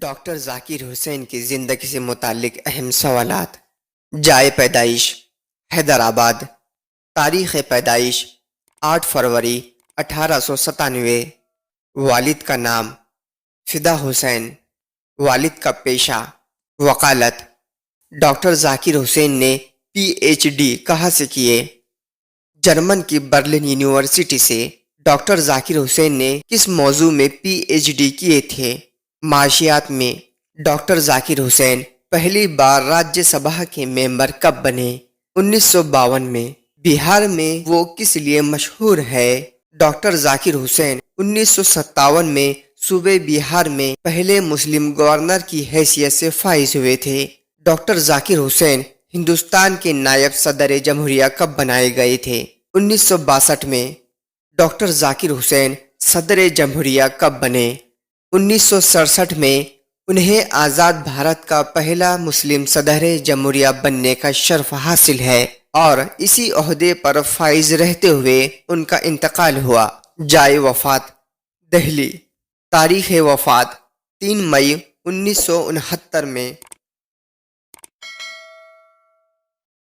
Doctor ذاکر حسین کی زندگی سے متعلق اہم سوالات۔ جائے پیدائش: حیدرآباد۔ تاریخ پیدائش: 8 فروری 1897۔ والد کا نام: فدا حسین۔ والد کا پیشہ: وکالت۔ ڈاکٹر ذاکر حسین نے پی ایچ ڈی کہاں سے کیے؟ جرمن کی برلن یونیورسٹی سے۔ ڈاکٹر ذاکر حسین نے کس موضوع میں پی ایچ ڈی کیے تھے؟ معاشیات میں۔ ڈاکٹر ذاکر حسین پہلی بار راجیہ سبھا کے ممبر کب بنے؟ 1952 میں۔ بہار میں وہ کس لیے مشہور ہے؟ ڈاکٹر ذاکر حسین 1957 میں صوبے بہار میں پہلے مسلم گورنر کی حیثیت سے فائز ہوئے تھے۔ ڈاکٹر ذاکر حسین ہندوستان کے نائب صدر جمہوریہ کب بنائے گئے تھے؟ 1962 میں۔ ڈاکٹر ذاکر حسین صدر جمہوریہ کب بنے؟ 1967 میں۔ انہیں آزاد بھارت کا پہلا مسلم صدر جمہوریہ بننے کا شرف حاصل ہے اور اسی عہدے پر فائز رہتے ہوئے ان کا انتقال ہوا۔ جائے وفات: دہلی۔ تاریخ وفات: 3 مئی 1969 میں۔